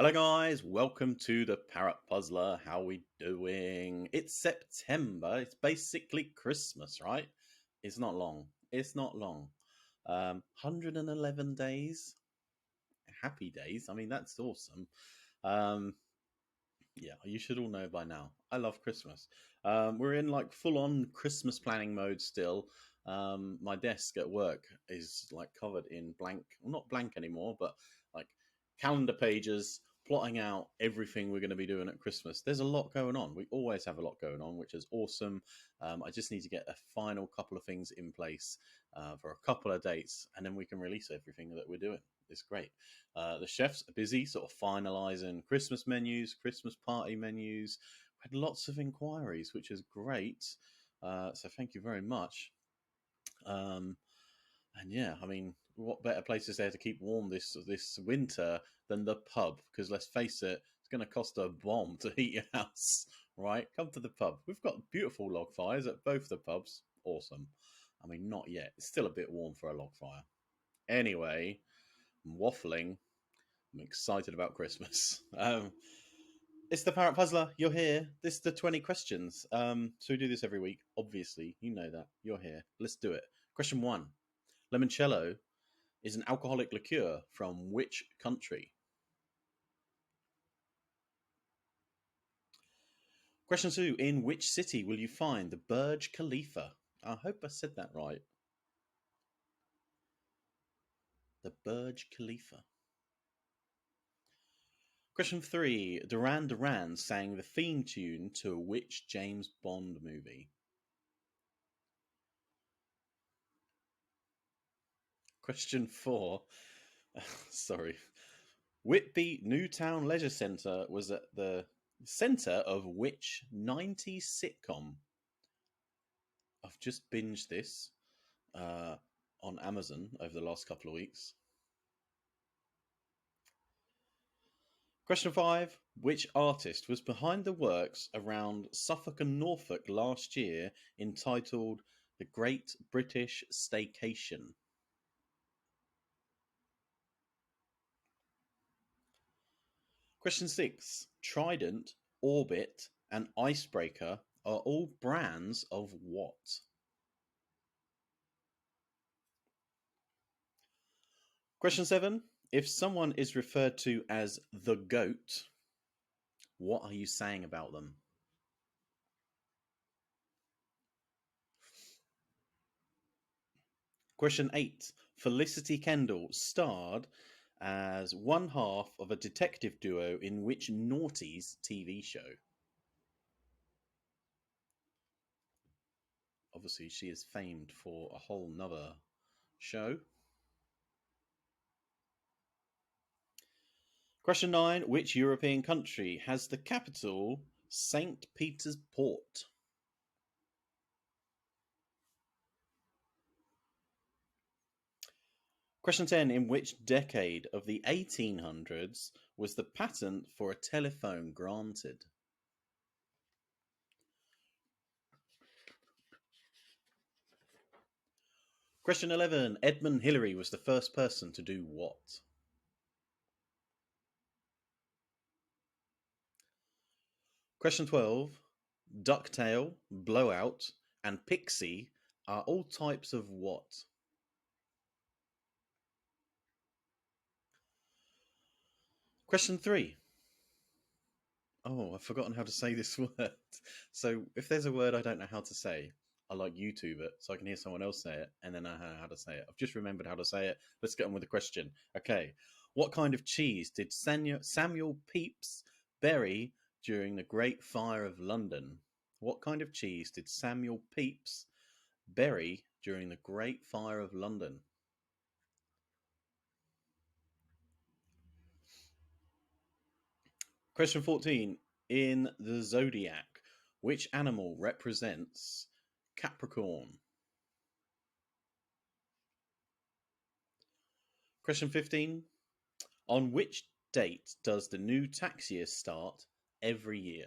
Hello guys, welcome to the Parrot Puzzler. How we doing? It's September. It's basically Christmas, right? It's not long. It's not long. 111 days. Happy days. I mean, that's awesome. Um, yeah, you should all know by now. I love Christmas. We're in like full on Christmas planning mode still. My desk at work is like covered in blank, well, not blank anymore, but like calendar pages plotting out everything we're going to be doing at Christmas. There's a lot going on. We always have a lot going on, which is awesome. I just need to get a final couple of things in place for a couple of dates, and then we can release everything that we're doing. It's great. The chefs are busy sort of finalising Christmas menus, Christmas party menus. We had lots of inquiries, which is great. So thank you very much. Um, and yeah, I mean, what better place is there to keep warm this winter than the pub? Because let's face it, it's going to cost a bomb to heat your house, right? Come to the pub. We've got beautiful log fires at both the pubs. Awesome. I mean, not yet. It's still a bit warm for a log fire. Anyway, I'm waffling. I'm excited about Christmas. It's the Parrot Puzzler. You're here. This is the 20 questions. So we do this every week. Obviously, you know that. You're here. Let's do it. Question 1. Limoncello is an alcoholic liqueur from which country? Question 2. In which city will you find the Burj Khalifa? I hope I said that right. The Burj Khalifa. Question 3. Duran Duran sang the theme tune to which James Bond movie? Question 4. Sorry. Whitby Newtown Leisure Centre was at the centre of which 90s sitcom? I've just binged this uh, on Amazon over the last couple of weeks. Question 5. Which artist was behind the works around Suffolk and Norfolk last year entitled The Great British Staycation? Question 6. Trident, Orbit, and Icebreaker are all brands of what? Question 7. If someone is referred to as the goat, what are you saying about them? Question 8. Felicity Kendall starred as one half of a detective duo in which Naughties TV show? Obviously, she is famed for a whole nother show. Question 9. Which European country has the capital St. Peter's Port? Question 10. In which decade of the 1800s was the patent for a telephone granted? Question 11. Edmund Hillary was the first person to do what? Question 12. Ducktail, blowout, and pixie are all types of what? Question 3. Oh, I've forgotten how to say this word. So if there's a word I don't know how to say, I like YouTube it so I can hear someone else say it and then I know how to say it. I've just remembered how to say it. Let's get on with the question. Okay. What kind of cheese did Samuel Pepys bury during the Great Fire of London? What kind of cheese did Samuel Pepys bury during the Great Fire of London? Question 14. In the zodiac, which animal represents Capricorn? Question 15. On which date does the new tax year start every year?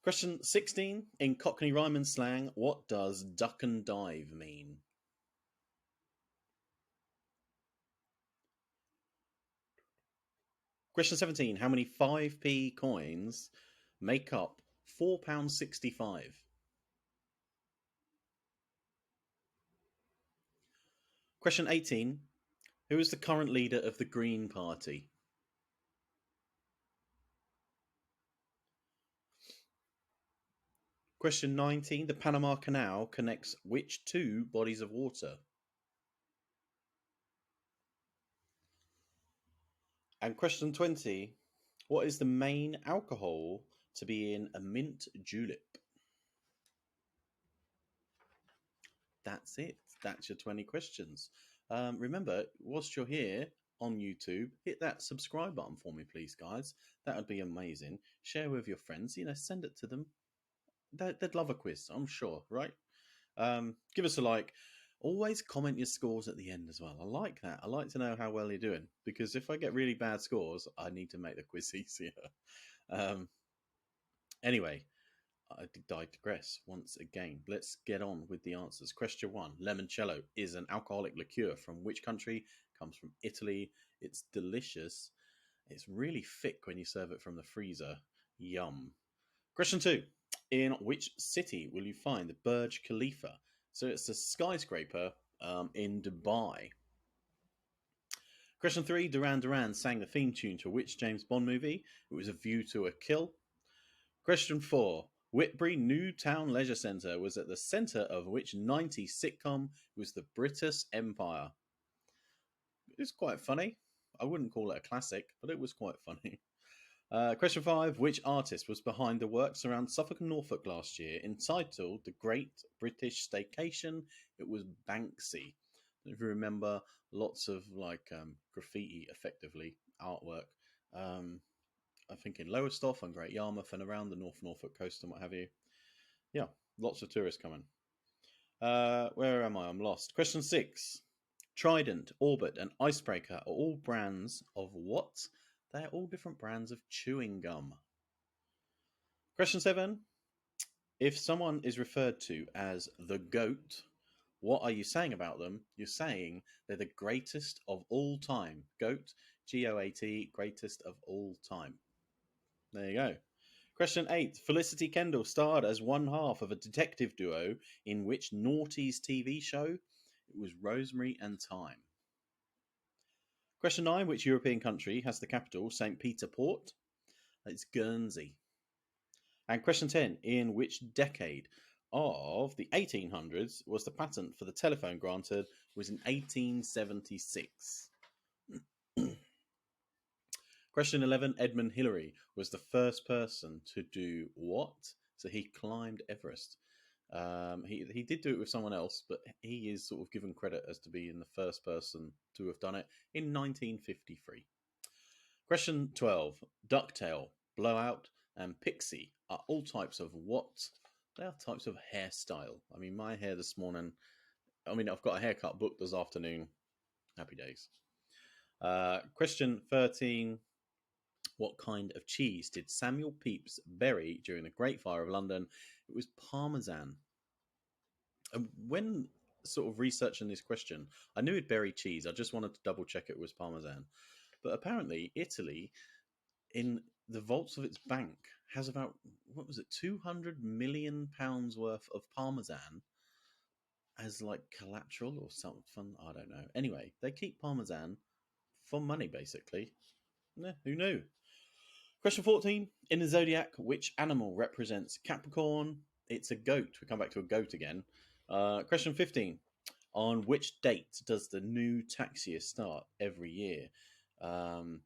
Question 16. In Cockney rhyme and slang, what does duck and dive mean? Question 17. How many 5p coins make up £4.65? Question 18. Who is the current leader of the Green Party? Question 19. The Panama Canal connects which two bodies of water? And question 20. What is the main alcohol to be in a mint julep? That's it. That's your 20 questions. Remember, whilst you're here on YouTube, hit that subscribe button for me, please, guys. That would be amazing. Share with your friends. Send it to them. They'd love a quiz, I'm sure, right? Give us a like. Always comment your scores at the end as well. I like that. I like to know how well you're doing, because if I get really bad scores, I need to make the quiz easier. Um, anyway, I digress once again. Let's get on with the answers. Question 1. Limoncello is an alcoholic liqueur from which country? Comes from Italy. It's delicious. It's really thick when you serve it from the freezer. Yum. Question 2. In which city will you find the Burj Khalifa? So it's a skyscraper in Dubai. Question 3. Duran Duran sang the theme tune to which James Bond movie? It was A View to a Kill. Question 4. Whitbury New Town Leisure Centre was at the centre of which 90s sitcom? Was the British Empire? It's quite funny. I wouldn't call it a classic, but it was quite funny. Question 5. Which artist was behind the works around Suffolk and Norfolk last year entitled The Great British Staycation? It was Banksy. If you remember, lots of graffiti, effectively, artwork. I think in Lowestoft and Great Yarmouth and around the North Norfolk coast and what have you. Yeah, lots of tourists coming. Where am I? I'm lost. Question 6. Trident, Orbit, and Icebreaker are all brands of what? They're all different brands of chewing gum. Question 7. If someone is referred to as the GOAT, what are you saying about them? You're saying they're the greatest of all time. GOAT, GOAT, greatest of all time. There you go. Question 8. Felicity Kendall starred as one half of a detective duo in which noughties TV show? It was Rosemary and Thyme. Question 9. Which European country has the capital St. Peter Port? It's Guernsey. And question 10. In which decade of the 1800s was the patent for the telephone granted? It was in 1876. Question 11. Edmund Hillary was the first person to do what? So he climbed Everest. He did do it with someone else, but he is sort of given credit as to being the first person to have done it in 1953. Question 12. Ducktail, Blowout, and Pixie are all types of what? They are types of hairstyle. I mean, my hair this morning, I've got a haircut booked this afternoon. Happy days. Question 13. What kind of cheese did Samuel Pepys bury during the Great Fire of London? It was Parmesan. And when sort of researching this question, I knew it buried cheese. I just wanted to double check it was Parmesan. But apparently, Italy, in the vaults of its bank, has about, what was it, £200 million worth of Parmesan as like collateral or something. I don't know. Anyway, they keep Parmesan for money, basically. Yeah, who knew? Question 14. In the zodiac, which animal represents Capricorn? It's a goat. We come back to a goat again. Question 15. On which date does the new tax year start every year?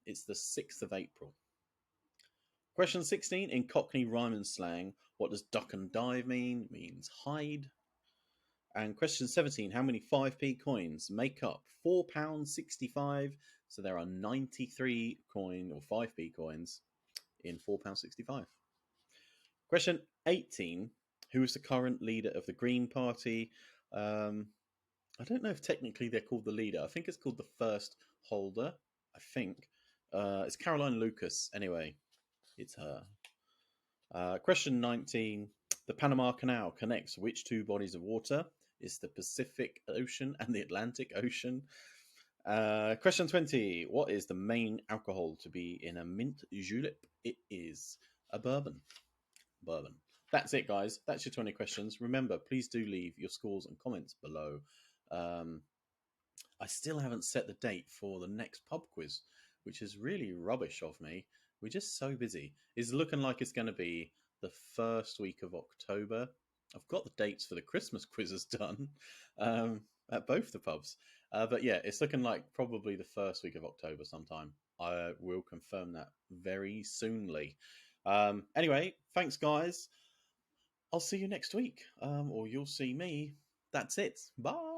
It's the 6th of April. Question 16. In Cockney rhyming slang, what does duck and dive mean? It means hide. And question 17. How many 5p coins make up £4.65? So there are 93 coin or 5p coins in £4.65. Question 18. Who is the current leader of the Green Party? I don't know if technically they're called the leader. I think it's called the first holder. I think. It's Caroline Lucas. Anyway, it's her. Question 19. The Panama Canal connects which two bodies of water? It's the Pacific Ocean and the Atlantic Ocean. Question 20. What is the main alcohol to be in a mint julep? It is a bourbon. Bourbon. That's it, guys. That's your 20 questions. Remember, please do leave your scores and comments below. Um, I still haven't set the date for the next pub quiz, which is really rubbish of me. We're just so busy. It's looking like it's going to be the first week of October. I've got the dates for the Christmas quizzes done at both the pubs. But yeah, it's looking like probably the first week of October sometime. I will confirm that very soonly. Anyway, thanks, guys. I'll see you next week, or you'll see me. That's it. Bye.